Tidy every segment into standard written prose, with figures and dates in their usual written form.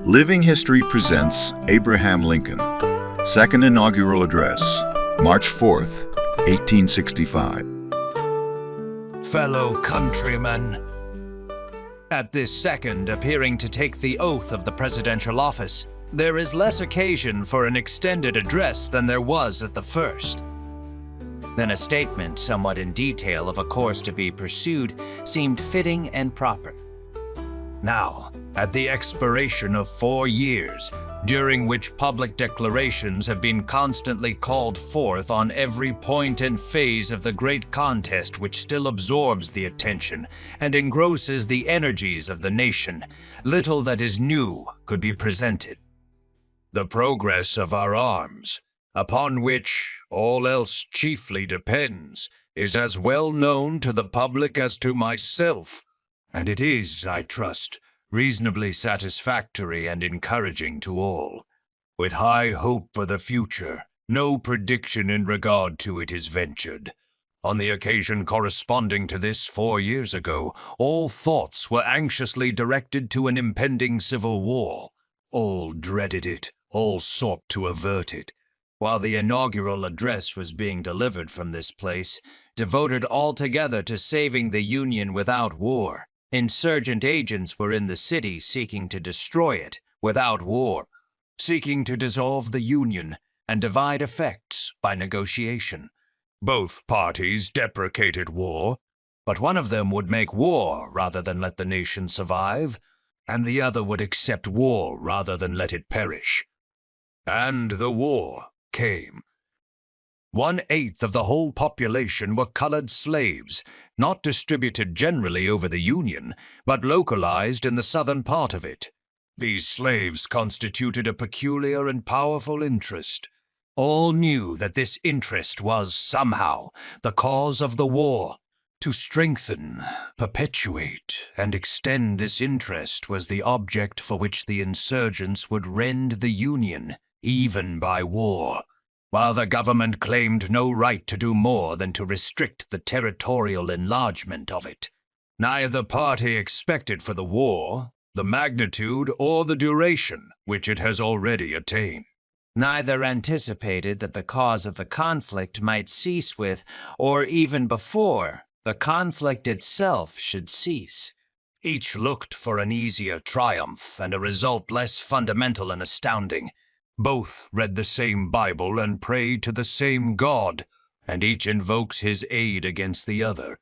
Living History presents Abraham Lincoln, Second Inaugural Address, March 4th, 1865. Fellow countrymen, at this second appearing to take the oath of the presidential office, there is less occasion for an extended address than there was at the first. Then a statement somewhat in detail of a course to be pursued seemed fitting and proper. Now, at the expiration of 4 years, during which public declarations have been constantly called forth on every point and phase of the great contest which still absorbs the attention and engrosses the energies of the nation, little that is new could be presented. The progress of our arms, upon which all else chiefly depends, is as well known to the public as to myself, and it is, I trust, reasonably satisfactory and encouraging to all. With high hope for the future, no prediction in regard to it is ventured. On the occasion corresponding to this 4 years ago, all thoughts were anxiously directed to an impending civil war. All dreaded it, all sought to avert it. While the inaugural address was being delivered from this place, devoted altogether to saving the Union without war, insurgent agents were in the city seeking to destroy it without war, seeking to dissolve the Union and divide effects by negotiation. Both parties deprecated war, but one of them would make war rather than let the nation survive, and the other would accept war rather than let it perish. And the war came. 1/8 of the whole population were colored slaves, not distributed generally over the Union, but localized in the southern part of it. These slaves constituted a peculiar and powerful interest. All knew that this interest was, somehow, the cause of the war. To strengthen, perpetuate, and extend this interest was the object for which the insurgents would rend the Union, even by war, while the government claimed no right to do more than to restrict the territorial enlargement of it. Neither party expected for the war the magnitude or the duration which it has already attained. Neither anticipated that the cause of the conflict might cease with, or even before, the conflict itself should cease. Each looked for an easier triumph and a result less fundamental and astounding. Both read the same Bible and prayed to the same God, and each invokes his aid against the other.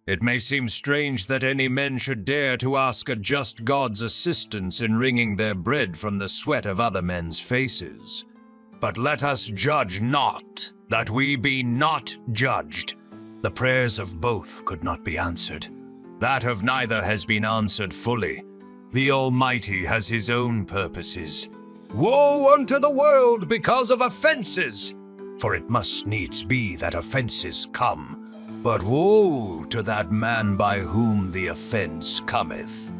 It may seem strange that any men should dare to ask a just God's assistance in wringing their bread from the sweat of other men's faces. But let us judge not, that we be not judged. The prayers of both could not be answered. That of neither has been answered fully. The Almighty has his own purposes. Woe unto the world because of offenses! For it must needs be that offenses come. But woe to that man by whom the offense cometh.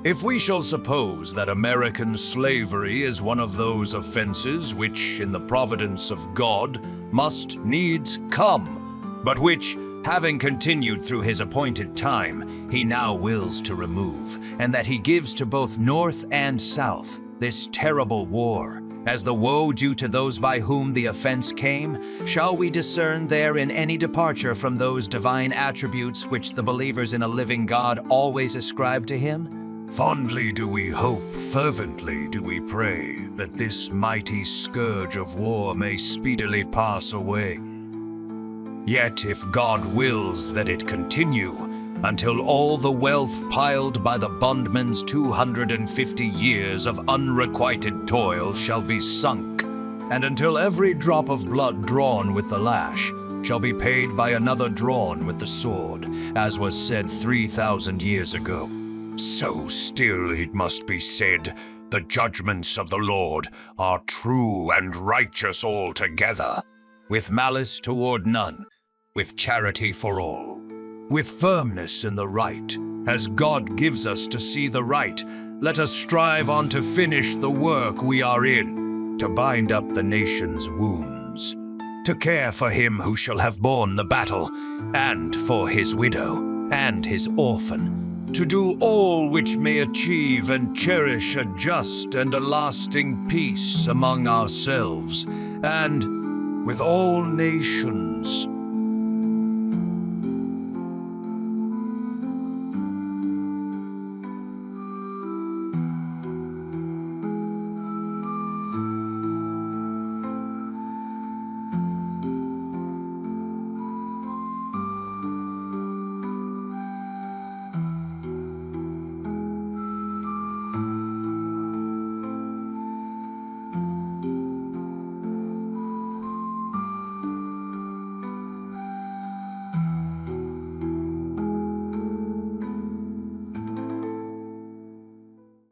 If we shall suppose that American slavery is one of those offenses which, in the providence of God, must needs come, but which, having continued through his appointed time, he now wills to remove, and that he gives to both North and South this terrible war, as the woe due to those by whom the offense came, shall we discern therein any departure from those divine attributes which the believers in a living God always ascribe to him? Fondly do we hope, fervently do we pray, that this mighty scourge of war may speedily pass away. Yet if God wills that it continue, until all the wealth piled by the bondman's 250 years of unrequited toil shall be sunk, and until every drop of blood drawn with the lash shall be paid by another drawn with the sword, as was said 3,000 years ago. So still it must be said, the judgments of the Lord are true and righteous altogether, with malice toward none, with charity for all, with firmness in the right. As God gives us to see the right, let us strive on to finish the work we are in, to bind up the nation's wounds, to care for him who shall have borne the battle, and for his widow and his orphan, to do all which may achieve and cherish a just and a lasting peace among ourselves, and with all nations.